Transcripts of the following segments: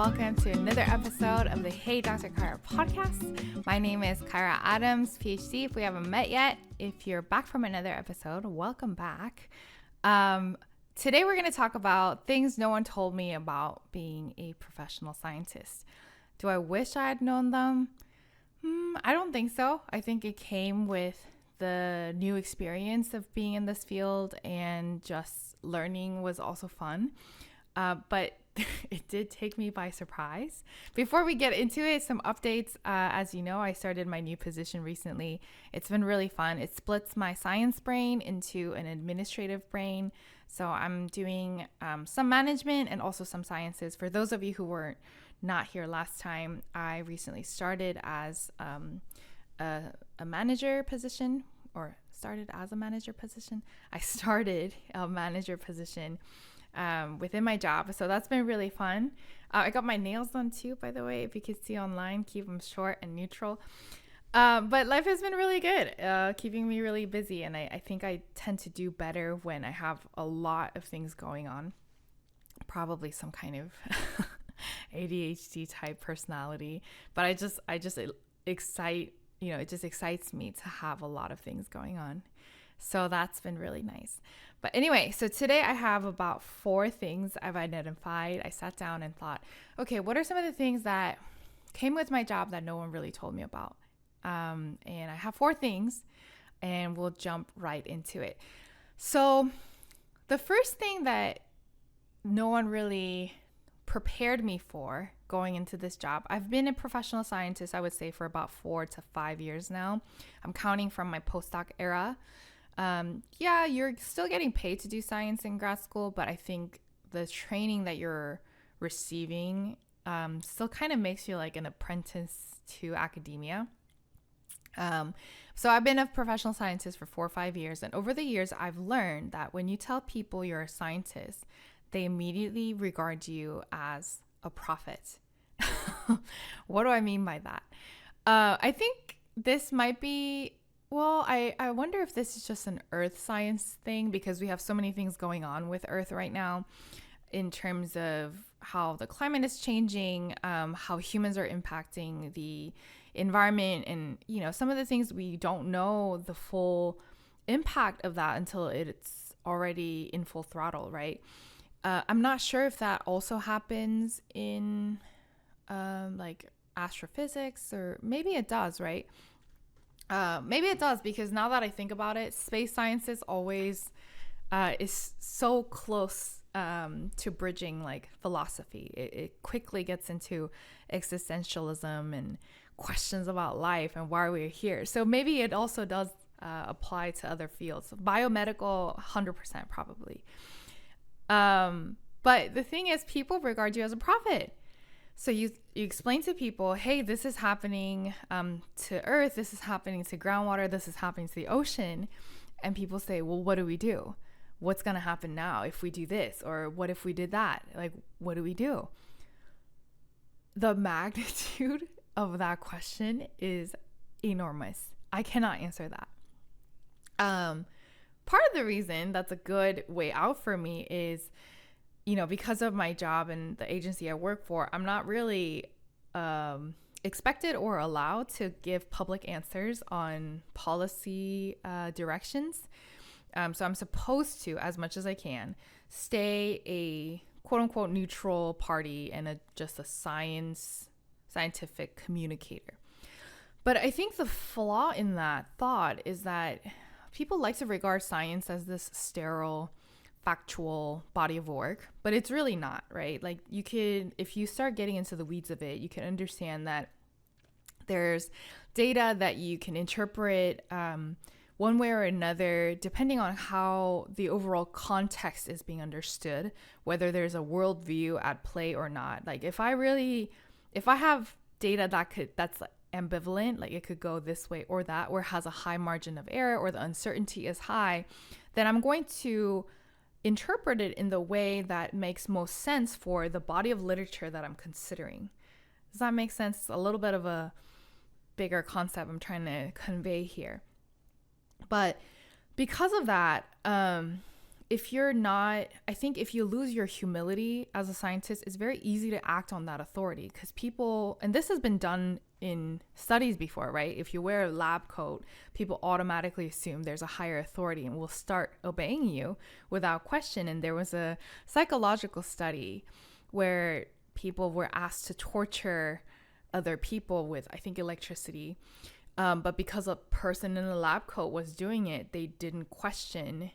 welcome to another episode of the Hey Dr. Kyra podcast. My name is Kyra Adams, PhD, if we haven't met yet. If you're back from another episode, welcome back. Today we're going to talk about things no one told me about being a professional scientist. Do I wish I had known them? I don't think so. I think it came with the new experience of being in this field, and just learning was also fun. But it did take me by surprise. Before we get into it, some updates. As you know, I started my new position recently. It's been really fun. It splits my science brain into an administrative brain. So I'm doing some management and also some sciences. For those of you who were not here last time, I recently started as a manager position, or started as a manager position. I started a manager position within my job. So that's been really fun. I got my nails done too, by the way. If you can see online, keep them short and neutral. But life has been really good, keeping me really busy. And I think I tend to do better when I have a lot of things going on. Probably some kind of ADHD type personality. But it just excites me to have a lot of things going on. So that's been really nice. But anyway, so today I have about 4 things I've identified. I sat down and thought, okay, what are some of the things that came with my job that no one really told me about? And I have 4 things, and we'll jump right into it. So the first thing that no one really prepared me for going into this job, I've been a professional scientist, I would say, for about 4 to 5 years now. I'm counting from my postdoc era. You're still getting paid to do science in grad school, but I think the training that you're receiving still kind of makes you like an apprentice to academia. So I've been a professional scientist for 4 or 5 years, and over the years, I've learned that when you tell people you're a scientist, they immediately regard you as a prophet. What do I mean by that? I think this might be, I wonder if this is just an earth science thing, because we have so many things going on with Earth right now in terms of how the climate is changing, how humans are impacting the environment, and some of the things we don't know the full impact of that until it's already in full throttle, right? I'm not sure if that also happens in like astrophysics, or maybe it does, right? Maybe it does, because now that I think about it, space sciences always is so close to bridging like philosophy. It quickly gets into existentialism and questions about life and why we're here. So maybe it also does apply to other fields. Biomedical, 100% probably. But the thing is, people regard you as a prophet. So you explain to people, hey, this is happening to Earth, this is happening to groundwater, this is happening to the ocean. And people say, well, what do we do? What's going to happen now if we do this? Or what if we did that? Like, what do we do? The magnitude of that question is enormous. I cannot answer that. Part of the reason that's a good way out for me is, because of my job and the agency I work for, I'm not really expected or allowed to give public answers on policy directions. So I'm supposed to, as much as I can, stay a quote unquote neutral party and just a scientific communicator. But I think the flaw in that thought is that people like to regard science as this sterile, factual body of work, but it's really not, right? Like, if you start getting into the weeds of it, you can understand that there's data that you can interpret one way or another, depending on how the overall context is being understood, whether there's a worldview at play or not. Like, if I have data that's ambivalent, like it could go this way or that, or has a high margin of error, or the uncertainty is high, then I'm going to interpret it in the way that makes most sense for the body of literature that I'm considering. Does that make sense? It's a little bit of a bigger concept I'm trying to convey here. But because of that, if you're not, I think if you lose your humility as a scientist, it's very easy to act on that authority, because people, and this has been done in studies before, right? If you wear a lab coat, people automatically assume there's a higher authority and will start obeying you without question. And there was a psychological study where people were asked to torture other people with, I think, electricity. But because a person in a lab coat was doing it, they didn't question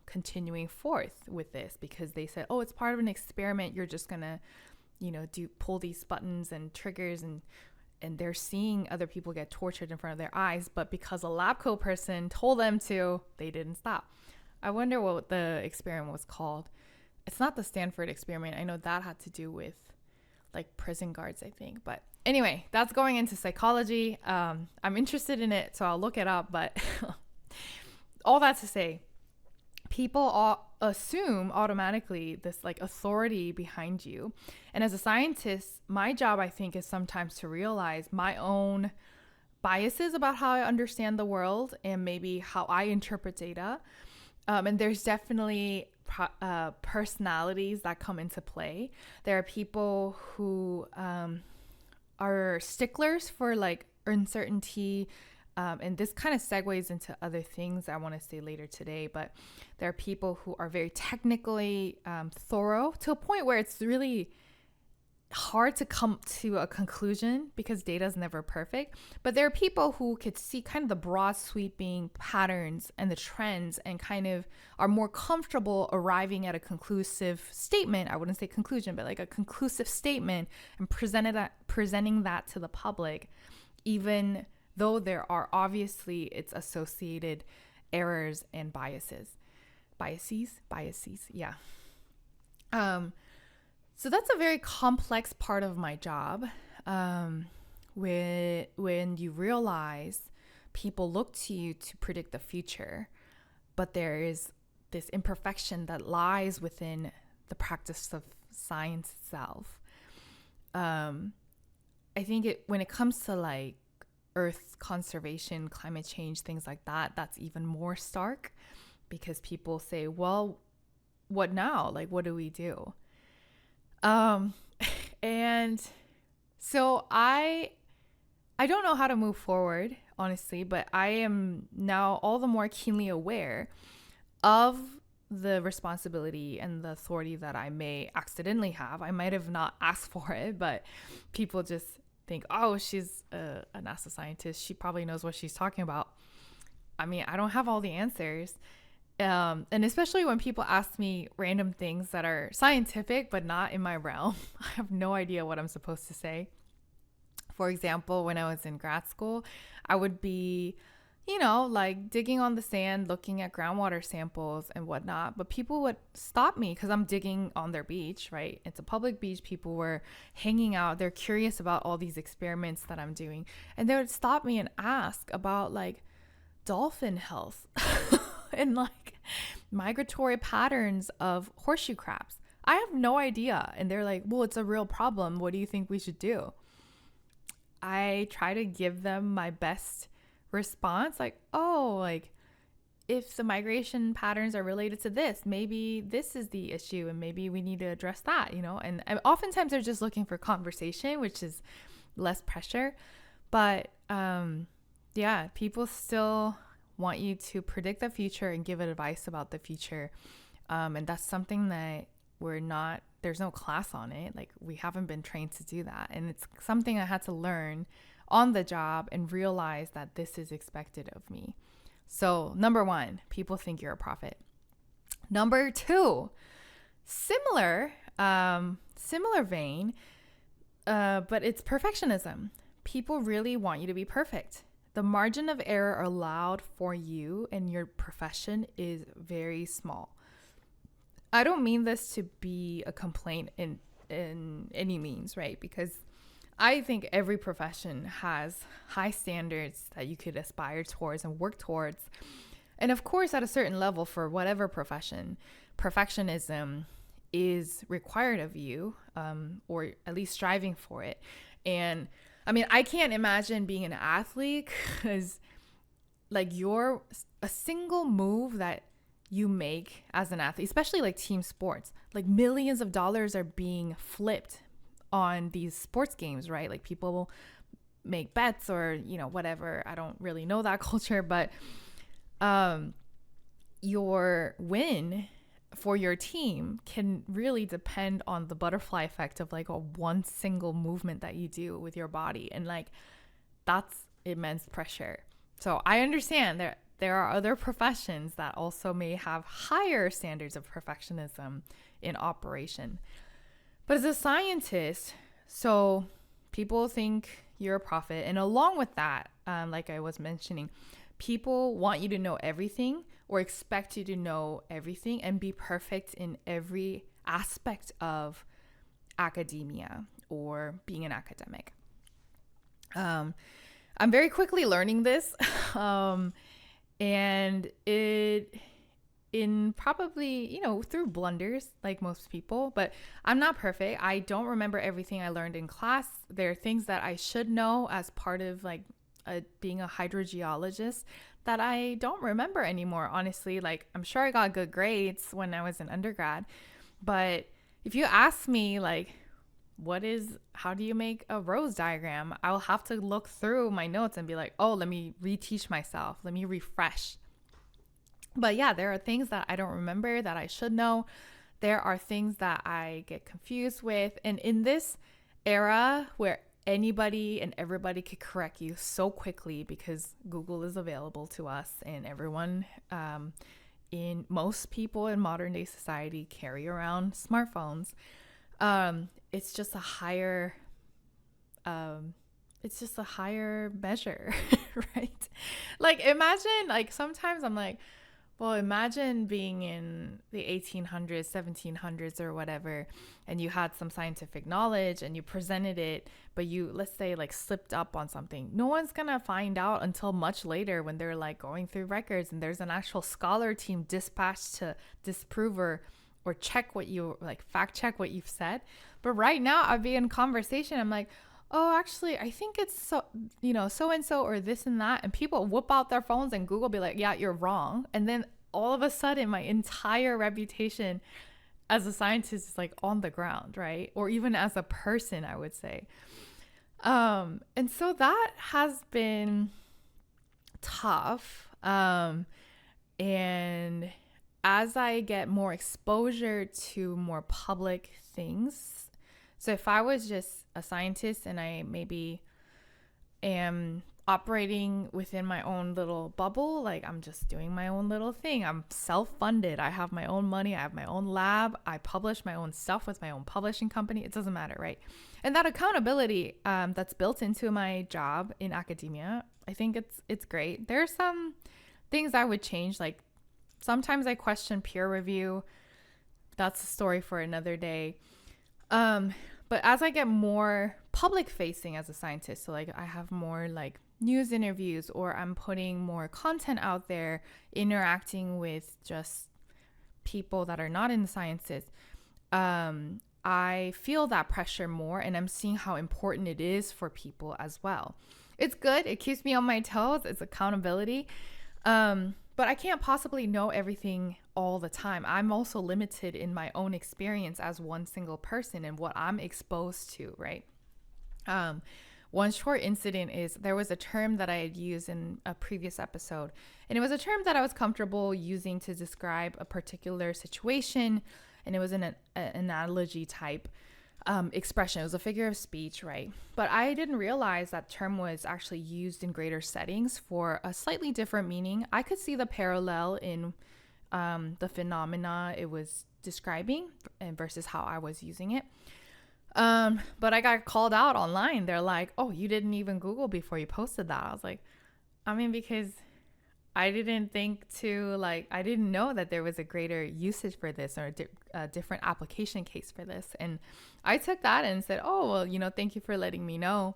continuing forth with this, because they said, oh, it's part of an experiment. You're just gonna, pull these buttons and triggers, and they're seeing other people get tortured in front of their eyes. But because a lab coat person told them to, they didn't stop. I wonder what the experiment was called. It's not the Stanford experiment. I know that had to do with like prison guards, I think. But anyway, that's going into psychology. I'm interested in it, so I'll look it up. But all that to say, people all assume automatically this like authority behind you. And as a scientist, my job, I think, is sometimes to realize my own biases about how I understand the world and maybe how I interpret data. And there's definitely personalities that come into play. There are people who are sticklers for like uncertainty. And this kind of segues into other things I want to say later today, but there are people who are very technically thorough to a point where it's really hard to come to a conclusion because data is never perfect. But there are people who could see kind of the broad sweeping patterns and the trends and kind of are more comfortable arriving at a conclusive statement. I wouldn't say conclusion, but like a conclusive statement, and presenting that to the public, even though there are obviously its associated errors and biases. Yeah. So that's a very complex part of my job. When you realize people look to you to predict the future, but there is this imperfection that lies within the practice of science itself. I think when it comes to like Earth conservation, climate change, things like that, that's even more stark, because people say, well, what now? Like, what do we do? And so I don't know how to move forward, honestly, but I am now all the more keenly aware of the responsibility and the authority that I may accidentally have. I might have not asked for it, but people just think, oh, she's a NASA scientist, she probably knows what she's talking about. I mean, I don't have all the answers. And especially when people ask me random things that are scientific but not in my realm, I have no idea what I'm supposed to say. For example, when I was in grad school, I would be, like digging on the sand, looking at groundwater samples and whatnot. But people would stop me because I'm digging on their beach, right? It's a public beach. People were hanging out. They're curious about all these experiments that I'm doing. And they would stop me and ask about like dolphin health and like migratory patterns of horseshoe crabs. I have no idea. And they're like, well, it's a real problem. What do you think we should do? I try to give them my best response, like, oh, like if the migration patterns are related to this, maybe this is the issue and maybe we need to address that, and oftentimes they're just looking for conversation, which is less pressure. But yeah, people still want you to predict the future and give advice about the future, and that's something that there's no class on it. Like, we haven't been trained to do that. And it's something I had to learn on the job and realize that this is expected of me. So, number one, people think you're a prophet. Number two, similar vein, but it's perfectionism. People really want you to be perfect. The margin of error allowed for you and your profession is very small. I don't mean this to be a complaint in any means, right? Because I think every profession has high standards that you could aspire towards and work towards. And of course, at a certain level for whatever profession, perfectionism is required of you, or at least striving for it. And I mean, I can't imagine being an athlete because like a single move that you make as an athlete, especially like team sports, like millions of dollars are being flipped on these sports games, right? Like people will make bets or, whatever. I don't really know that culture, but your win for your team can really depend on the butterfly effect of like a one single movement that you do with your body. And like, that's immense pressure. So I understand that there are other professions that also may have higher standards of perfectionism in operation. But as a scientist, so people think you're a prophet. And along with that, like I was mentioning, people want you to know everything or expect you to know everything and be perfect in every aspect of academia or being an academic. I'm very quickly learning this. And it in probably, through blunders like most people, but I'm not perfect. I don't remember everything I learned in class. There are things that I should know as part of like being a hydrogeologist that I don't remember anymore. Honestly, like I'm sure I got good grades when I was in undergrad, but if you ask me like, how do you make a rose diagram? I'll have to look through my notes and be like, oh, let me reteach myself. Let me refresh. But yeah, there are things that I don't remember that I should know. There are things that I get confused with. And in this era where anybody and everybody could correct you so quickly because Google is available to us and everyone, most people in modern day society carry around smartphones. It's just a higher measure, right? Like imagine, like sometimes I'm like, well, imagine being in the 1800s, 1700s or whatever, and you had some scientific knowledge and you presented it, but you, let's say, like slipped up on something. No one's gonna find out until much later when they're like going through records and there's an actual scholar team dispatched to disprove or check what you, like fact check what you've said. But right now I'd be in conversation. I'm like, oh, actually, I think it's so-and-so or this and that. And people whip out their phones and Google be like, yeah, you're wrong. And then all of a sudden my entire reputation as a scientist is like on the ground, right? Or even as a person, I would say. And so that has been tough. And as I get more exposure to more public things, so if I was just a scientist and I maybe am operating within my own little bubble, like I'm just doing my own little thing, I'm self-funded, I have my own money, I have my own lab, I publish my own stuff with my own publishing company, it doesn't matter, right? And that accountability that's built into my job in academia, I think it's great. There's some things I would change, like sometimes I question peer review. That's a story for another day. But as I get more public facing as a scientist, so like I have more like news interviews or I'm putting more content out there, interacting with just people that are not in the sciences, I feel that pressure more and I'm seeing how important it is for people as well. It's good. It keeps me on my toes. It's accountability. But I can't possibly know everything all the time. I'm also limited in my own experience as one single person and what I'm exposed to, right? One short incident is there was a term that I had used in a previous episode, and it was a term that I was comfortable using to describe a particular situation, and it was an analogy type expression. It was a figure of speech, right? But I didn't realize that term was actually used in greater settings for a slightly different meaning. I could see the parallel in the phenomena it was describing and versus how I was using it. But I got called out online. They're like, oh, you didn't even Google before you posted that. I was like, because I didn't I didn't know that there was a greater usage for this or a different application case for this. And I took that and said, oh, well, thank you for letting me know.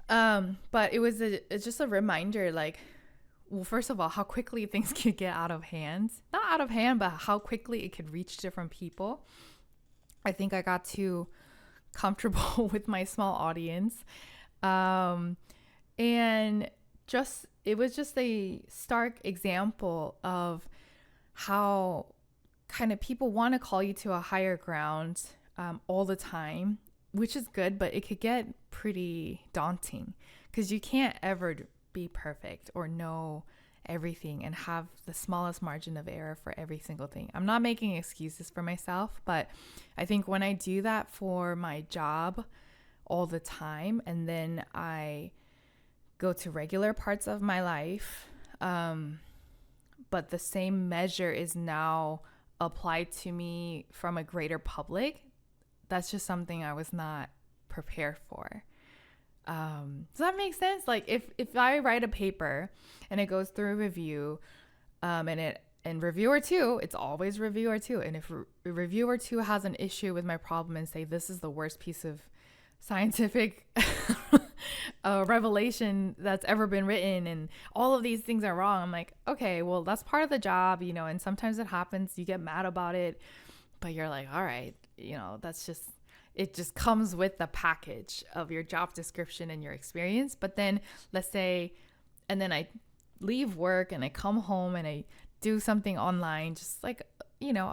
But it was just a reminder, like, well, first of all, how quickly things could get out of hand. Not out of hand, but how quickly it could reach different people. I think I got too comfortable with my small audience. And it was just a stark example of how kind of people want to call you to a higher ground all the time, which is good, but it could get pretty daunting because you can't ever be perfect or know everything and have the smallest margin of error for every single thing. I'm not making excuses for myself, but I think when I do that for my job all the time and then I go to regular parts of my life, but the same measure is now applied to me from a greater public, that's just something I was not prepared for. Does that make sense? Like if I write a paper and it goes through a review, and reviewer two, it's always reviewer two. And if reviewer two has an issue with my problem and say this is the worst piece of scientific revelation that's ever been written and all of these things are wrong, I'm like, okay, well, that's part of the job, and sometimes it happens, you get mad about it, but you're like, all right, it just comes with the package of your job description and your experience. But then let's say, and then I leave work and I come home and I do something online, just like,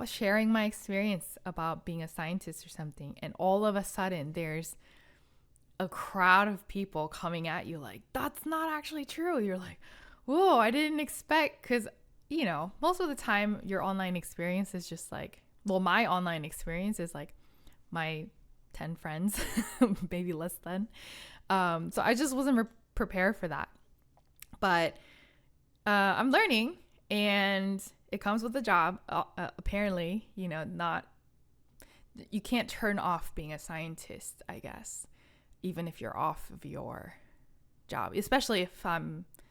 sharing my experience about being a scientist or something. And all of a sudden there's a crowd of people coming at you like, that's not actually true. You're like, whoa, I didn't expect, because, most of the time your online experience is just like, well, my online experience is like my 10 friends, maybe less than. So I just wasn't prepared for that. But I'm learning, and it comes with the job. Apparently, you can't turn off being a scientist, I guess, even if you're off of your job, especially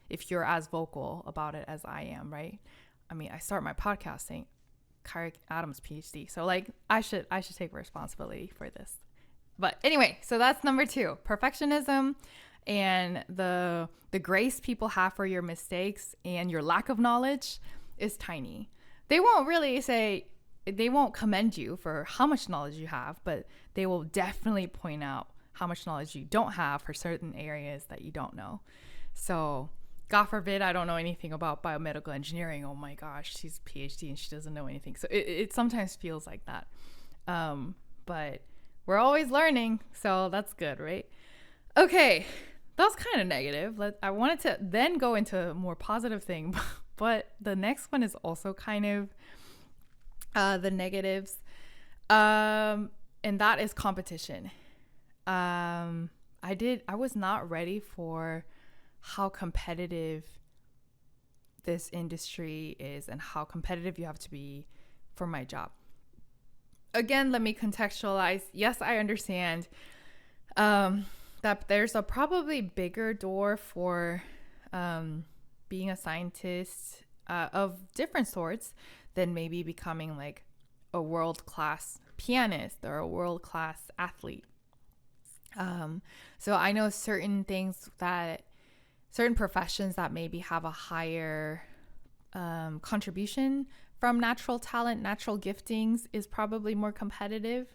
if you're as vocal about it as I am, right? I mean, I start my podcast saying Kyrie Adams PhD. So like I should take responsibility for this. But anyway, so that's number 2, perfectionism and the grace people have for your mistakes and your lack of knowledge is tiny. They won't commend you for how much knowledge you have, but they will definitely point out how much knowledge you don't have for certain areas that you don't know. So God forbid I don't know anything about biomedical engineering. Oh my gosh, she's a PhD and she doesn't know anything. So it sometimes feels like that. But we're always learning, so that's good, right? Okay, that was kind of negative. I wanted to then go into a more positive thing, but the next one is also kind of the negatives, and that is competition. I was not ready for how competitive this industry is and how competitive you have to be for my job. Again, let me contextualize. Yes, I understand that there's a probably bigger door for being a scientist of different sorts than maybe becoming like a world-class pianist or a world-class athlete. So I know certain professions that maybe have a higher contribution from natural talent, natural giftings is probably more competitive.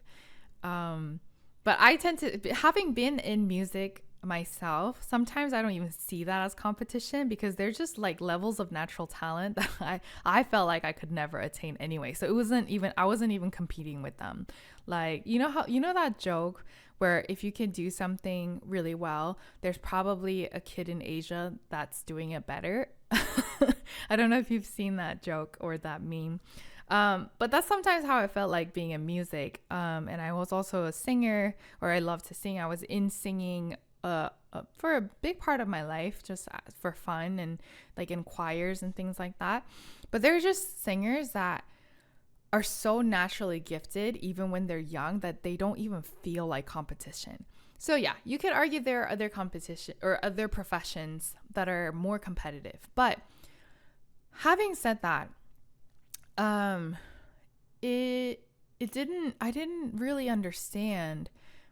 But I tend to, having been in music myself, sometimes I don't even see that as competition because they're just like levels of natural talent that I felt like I could never attain anyway. So I wasn't even competing with them. Like, that joke where if you can do something really well, there's probably a kid in Asia that's doing it better. I don't know if you've seen that joke or that meme. But that's sometimes how I felt like being in music. And I was also a singer, or I love to sing. I was in singing for a big part of my life, just for fun and like in choirs and things like that. But they're just singers that are so naturally gifted, even when they're young, that they don't even feel like competition. So yeah, you could argue there are other competition or other professions that are more competitive. But having said that, I didn't really understand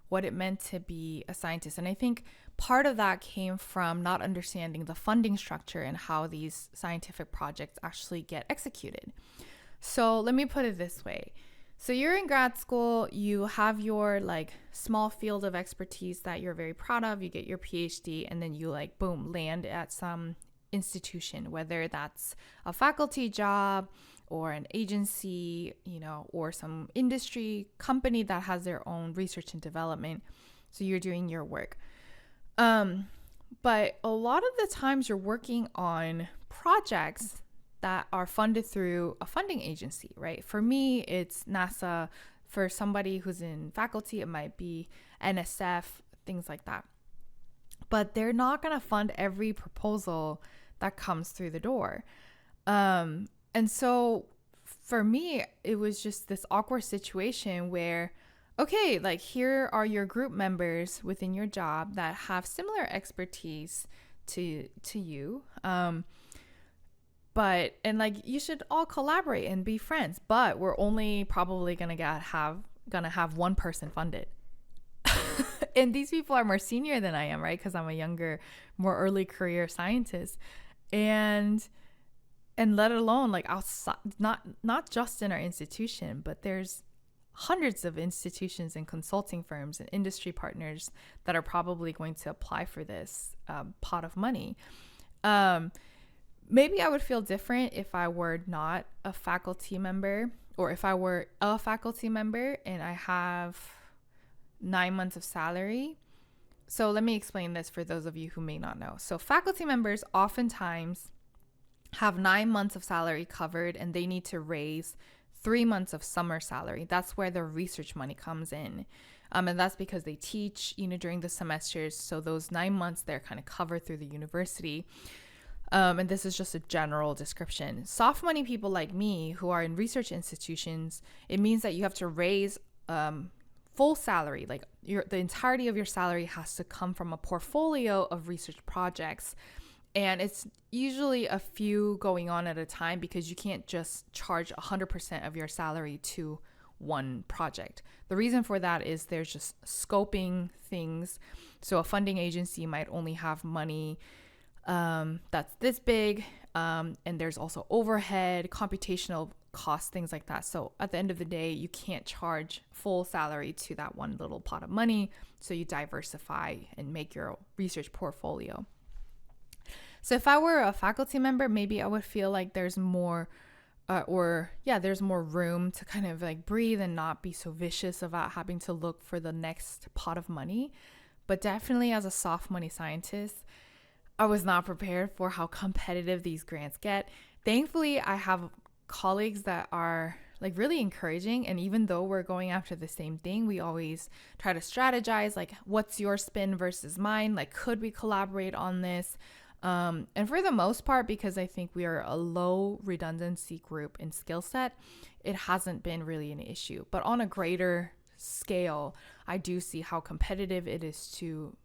what it meant to be a scientist. And I think part of that came from not understanding the funding structure and how these scientific projects actually get executed. So let me put it this way. So you're in grad school, you have your like small field of expertise that you're very proud of, you get your PhD, and then you like, boom, land at some institution, whether that's a faculty job or an agency, or some industry company that has their own research and development. So you're doing your work. But a lot of the times you're working on projects that are funded through a funding agency, right? For me, it's NASA. For somebody who's in faculty, it might be NSF, things like that. But they're not going to fund every proposal that comes through the door. And so for me, it was just this awkward situation where, okay, like here are your group members within your job that have similar expertise to you. But you should all collaborate and be friends, but we're only probably gonna have one person funded. And these people are more senior than I am, right? Because I'm a younger, more early career scientist. And let alone like outside, not just in our institution, but there's hundreds of institutions and consulting firms and industry partners that are probably going to apply for this pot of money. Maybe I would feel different if I were not a faculty member, or if I were a faculty member and I have 9 months of salary. So let me explain this for those of you who may not know. So faculty members oftentimes have 9 months of salary covered, and they need to raise 3 months of summer salary. That's where their research money comes in. And that's because they teach, during the semesters. So those 9 months, they're kind of covered through the university. And this is just a general description. Soft money people like me who are in research institutions, it means that you have to raise full salary. Like the entirety of your salary has to come from a portfolio of research projects. And it's usually a few going on at a time, because you can't just charge 100% of your salary to one project. The reason for that is there's just scoping things. So a funding agency might only have money that's this big, and there's also overhead, computational costs, things like that. So at the end of the day, you can't charge full salary to that one little pot of money. So you diversify and make your research portfolio. So if I were a faculty member, maybe I would feel like there's more there's more room to kind of like breathe and not be so vicious about having to look for the next pot of money. But definitely as a soft money scientist, I was not prepared for how competitive these grants get. Thankfully, I have colleagues that are like really encouraging. And even though we're going after the same thing, we always try to strategize, like, what's your spin versus mine? Like, could we collaborate on this? And for the most part, because I think we are a low redundancy group in skill set, it hasn't been really an issue. But on a greater scale, I do see how competitive it is to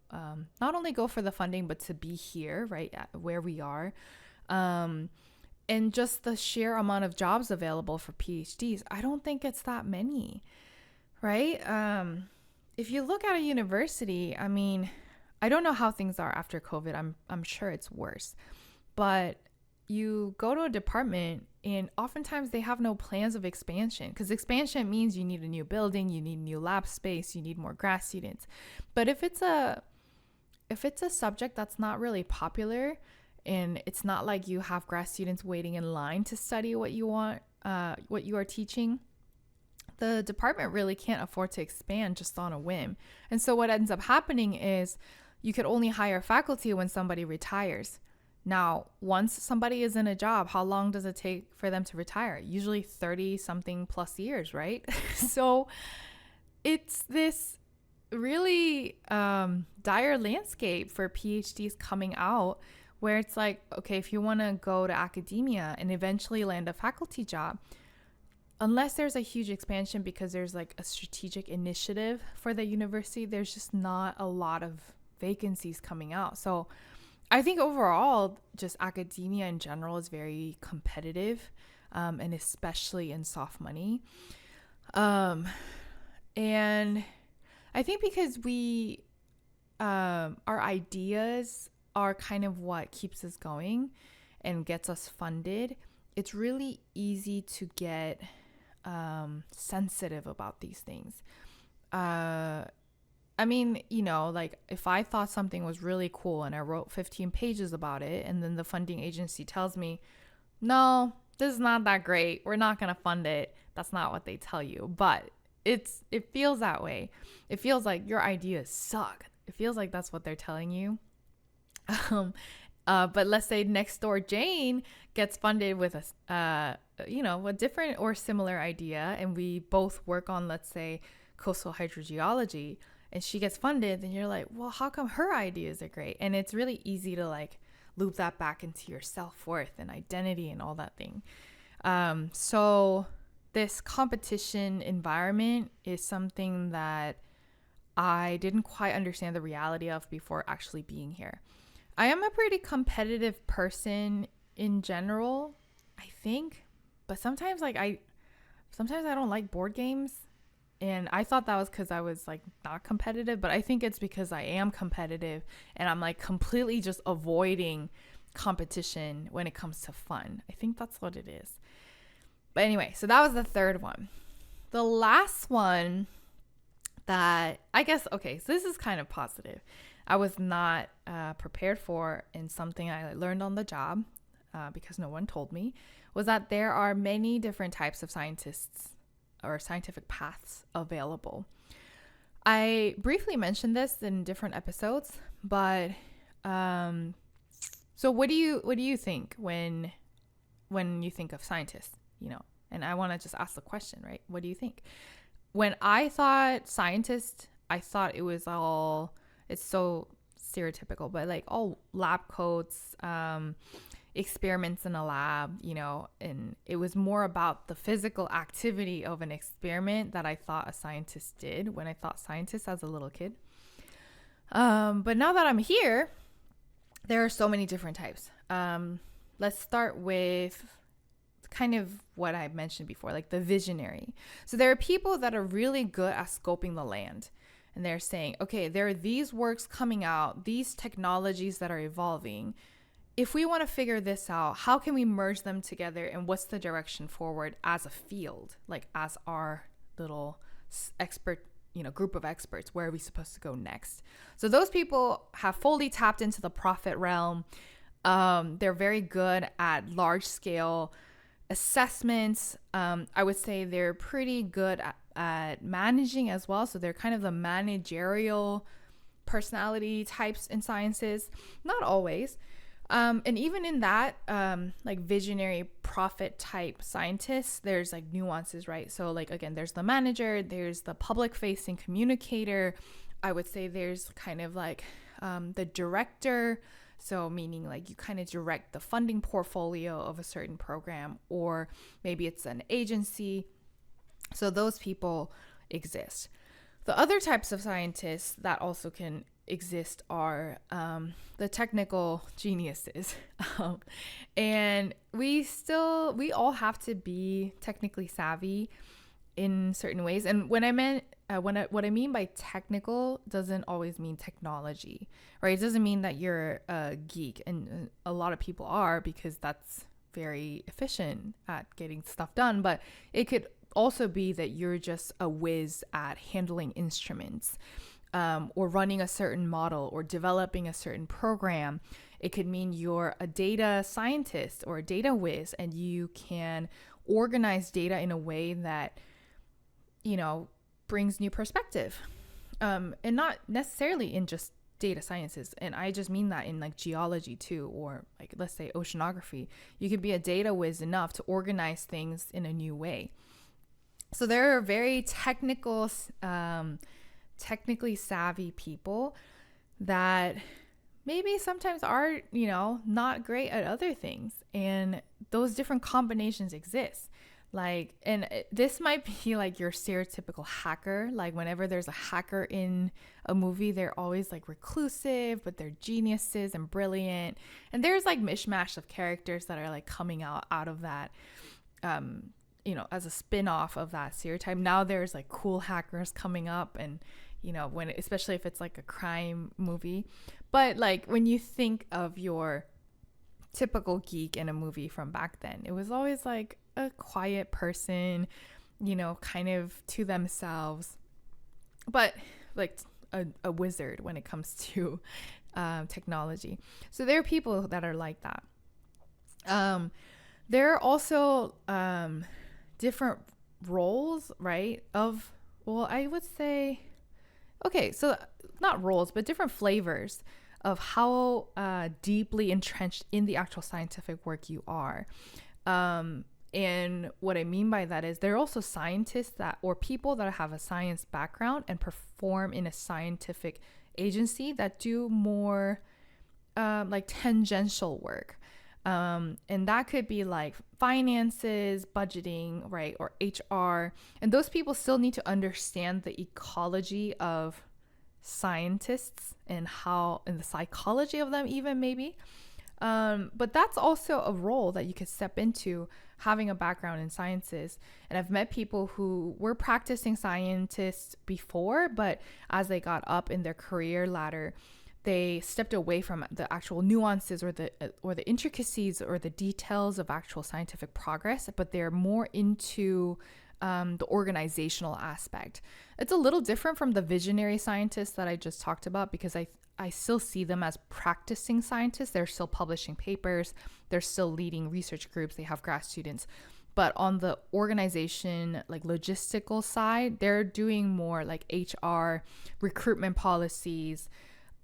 not only go for the funding, but to be here, right, where we are. And just the sheer amount of jobs available for PhDs, I don't think it's that many, right? If you look at a university, I mean, I don't know how things are after COVID. I'm sure it's worse. But you go to a department and oftentimes they have no plans of expansion, because expansion means you need a new building, you need new lab space, you need more grad students. But if it's a subject that's not really popular, and it's not like you have grad students waiting in line to study what you want, what you are teaching, the department really can't afford to expand just on a whim. And so what ends up happening is you could only hire faculty when somebody retires. Now, once somebody is in a job, how long does it take for them to retire? Usually 30 something plus years, right? So it's this really dire landscape for PhDs coming out, where it's like, okay, if you want to go to academia and eventually land a faculty job, unless there's a huge expansion because there's like a strategic initiative for the university, there's just not a lot of vacancies coming out. So I think overall, just academia in general is very competitive, and especially in soft money. And I think because our ideas are kind of what keeps us going and gets us funded, it's really easy to get sensitive about these things. I mean, like if I thought something was really cool and I wrote 15 pages about it, and then the funding agency tells me, no, this is not that great. We're not going to fund it. That's not what they tell you. But it feels that way. It feels like your ideas suck. It feels like that's what they're telling you. But let's say next door Jane gets funded with a different or similar idea, and we both work on, let's say, coastal hydrogeology, and she gets funded, then you're like, well, how come her ideas are great? And it's really easy to like loop that back into your self-worth and identity and all that thing. So this competition environment is something that I didn't quite understand the reality of before actually being here. I am a pretty competitive person in general, I think, but sometimes I don't like board games, and I thought that was because I was like not competitive, but I think it's because I am competitive and I'm like completely just avoiding competition when it comes to fun. I think that's what it is. But anyway, so that was the third one. The last one that I guess, okay, so this is kind of positive. I was not prepared for, and something I learned on the job because no one told me, was that there are many different types of scientists or scientific paths available. I briefly mentioned this in different episodes, but so what do you think when you think of scientists, And I want to just ask the question, right? What do you think? When I thought scientist, I thought it's so stereotypical, but like all lab coats, experiments in a lab, and it was more about the physical activity of an experiment that I thought a scientist did when I thought scientist as a little kid. But now that I'm here, there are so many different types. Let's start with kind of what I mentioned before, like the visionary. So there are people that are really good at scoping the land. And they're saying, okay, there are these works coming out, these technologies that are evolving. If we want to figure this out, how can we merge them together, and what's the direction forward as a field, like as our little expert, group of experts? Where are we supposed to go next? So those people have fully tapped into the profit realm. They're very good at large scale assessments. I would say they're pretty good at managing as well. So they're kind of the managerial personality types in sciences. Not always. And even in that, like visionary profit type scientists, there's like nuances, right? So like, again, there's the manager, there's the public facing communicator. I would say there's kind of like the director. So meaning like you kind of direct the funding portfolio of a certain program, or maybe it's an agency. So those people exist. The other types of scientists that also can exist are the technical geniuses. And we all have to be technically savvy in certain ways. And what I mean by technical doesn't always mean technology, right? It doesn't mean that you're a geek, and a lot of people are, because that's very efficient at getting stuff done. But it could also be that you're just a whiz at handling instruments, or running a certain model, or developing a certain program. It could mean you're a data scientist or a data whiz, and you can organize data in a way that brings new perspective, and not necessarily in just data sciences. And I just mean that in like geology too, or like, let's say, oceanography. You could be a data whiz enough to organize things in a new way. So there are very technically savvy people that maybe sometimes are, not great at other things. And those different combinations exist. Like, and this might be like your stereotypical hacker. Like whenever there's a hacker in a movie, they're always like reclusive, but they're geniuses and brilliant. And there's like mishmash of characters that are like coming out of that, as a spin-off of that stereotype. Now there's like cool hackers coming up, and especially if it's like a crime movie. But like when you think of your typical geek in a movie from back then, it was always like a quiet person, kind of to themselves, but like a wizard when it comes to technology. So there are people that are like that. There are also different roles, right? Well, I would say, okay, so not roles, but different flavors of how deeply entrenched in the actual scientific work you are. And what I mean by that is there are also scientists that, or people that have a science background and perform in a scientific agency that do more like tangential work. And that could be like finances, budgeting, right? Or HR. And those people still need to understand the ecology of scientists and the psychology of them, even maybe. But that's also a role that you could step into, having a background in sciences. And I've met people who were practicing scientists before, but as they got up in their career ladder, they stepped away from the actual nuances or the intricacies or the details of actual scientific progress, but they're more into the organizational aspect. It's a little different from the visionary scientists that I just talked about, because I still see them as practicing scientists. They're still publishing papers. They're still leading research groups. They have grad students. But on the organization, like logistical side, they're doing more like HR, recruitment policies,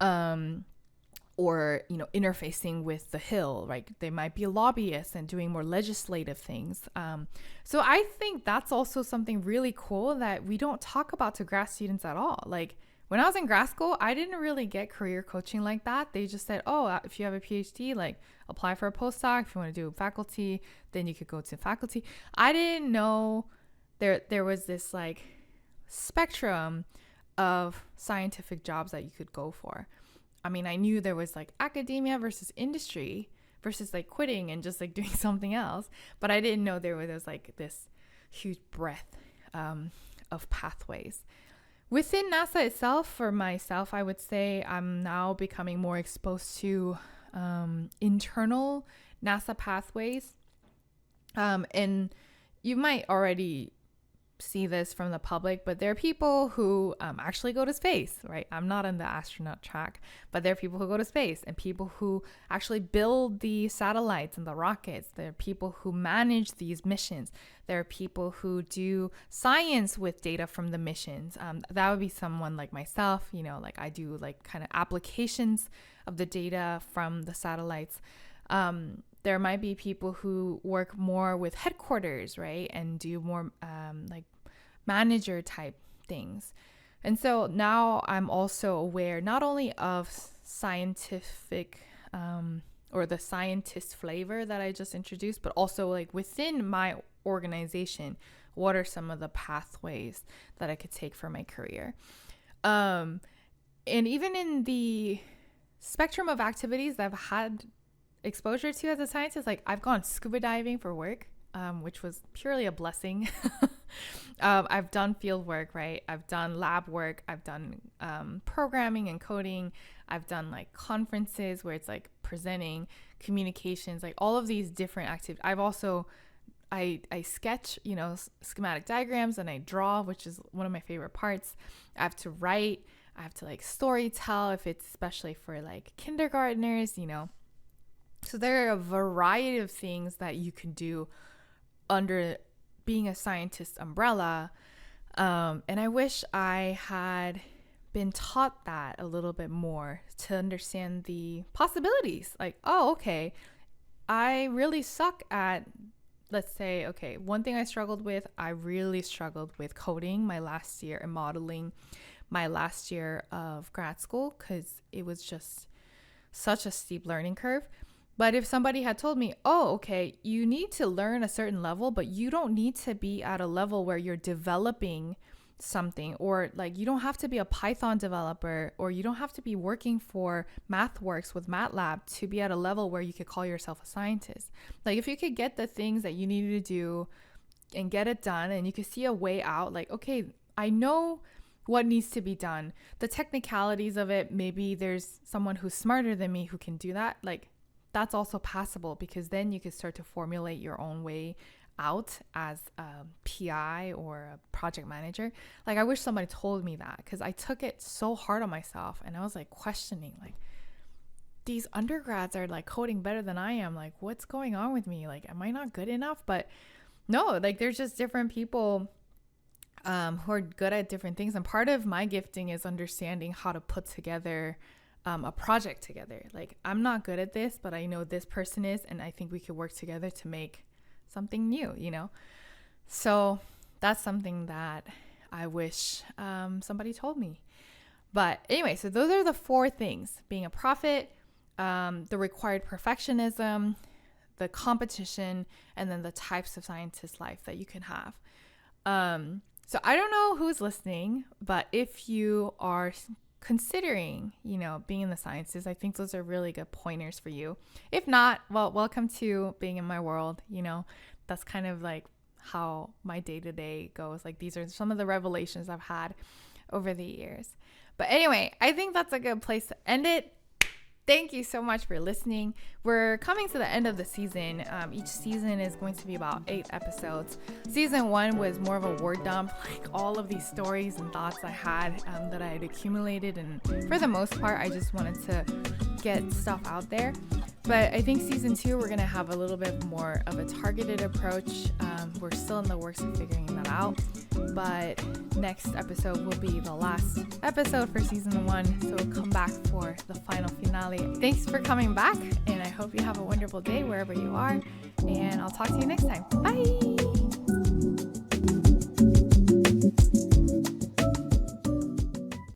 or, interfacing with the Hill, right? They might be lobbyists and doing more legislative things. So I think that's also something really cool that we don't talk about to grad students at all. Like when I was in grad school, I didn't really get career coaching like that. They just said, oh, if you have a PhD, like apply for a postdoc. If you want to do faculty, then you could go to faculty. I didn't know there was this like spectrum of scientific jobs that you could go for. I mean, I knew there was like academia versus industry versus like quitting and just like doing something else, but I didn't know there was like this huge breadth of pathways. Within NASA itself, for myself, I would say I'm now becoming more exposed to internal NASA pathways. And you might already see this from the public, but there are people who actually go to space, right? I'm not on the astronaut track, but there are people who go to space and people who actually build the satellites and the rockets. There are people who manage these missions. There are people who do science with data from the missions. That would be someone like myself, like I do like kind of applications of the data from the satellites. There might be people who work more with headquarters, right? And do more like manager type things. And so now I'm also aware not only of scientific or the scientist flavor that I just introduced, but also like within my organization, what are some of the pathways that I could take for my career? And even in the spectrum of activities that I've had exposure to as a scientist, like I've gone scuba diving for work, which was purely a blessing. I've done field work, right? I've done lab work. I've done programming and coding. I've done like conferences where it's like presenting, communications, like all of these different activities. I've also I sketch, schematic diagrams, and I draw, which is one of my favorite parts. I have to write. I have to like story tell, if it's especially for like kindergartners, So there are a variety of things that you can do under being a scientist umbrella. And I wish I had been taught that a little bit more to understand the possibilities. Like, oh, okay, I really suck at, let's say, okay, one thing I really struggled with coding my last year and modeling my last year of grad school, because it was just such a steep learning curve. But if somebody had told me, oh, okay, you need to learn a certain level, but you don't need to be at a level where you're developing something, or like you don't have to be a Python developer, or you don't have to be working for MathWorks with MATLAB to be at a level where you could call yourself a scientist. Like if you could get the things that you needed to do and get it done, and you could see a way out, like, okay, I know what needs to be done. The technicalities of it, maybe there's someone who's smarter than me who can do that. Like, that's also possible, because then you could start to formulate your own way out as a PI or a project manager. Like, I wish somebody told me that, because I took it so hard on myself, and I was like questioning, like, these undergrads are like coding better than I am. Like, what's going on with me? Like, am I not good enough? But no, like there's just different people who are good at different things. And part of my gifting is understanding how to put together a project together. Like, I'm not good at this, but I know this person is, and I think we could work together to make something new, you know? So that's something that I wish somebody told me. But anyway, so those are the 4 things: being a prophet, the required perfectionism, the competition, and then the types of scientist life that you can have. So I don't know who's listening, but if you are considering, you know, being in the sciences, I think those are really good pointers for you. If not, well, welcome to being in my world. You know, that's kind of like how my day-to-day goes. Like, these are some of the revelations I've had over the years. But anyway, I think that's a good place to end it. Thank you so much for listening. We're coming to the end of the season. Each season is going to be about 8 episodes. Season 1 was more of a word dump, like all of these stories and thoughts I had that I had accumulated. And for the most part, I just wanted to get stuff out there. But I think season 2, we're going to have a little bit more of a targeted approach. We're still in the works of figuring that out. But next episode will be the last episode for season 1. So we'll come back for the final finale. Thanks for coming back, and I hope you have a wonderful day wherever you are. And I'll talk to you next time. Bye.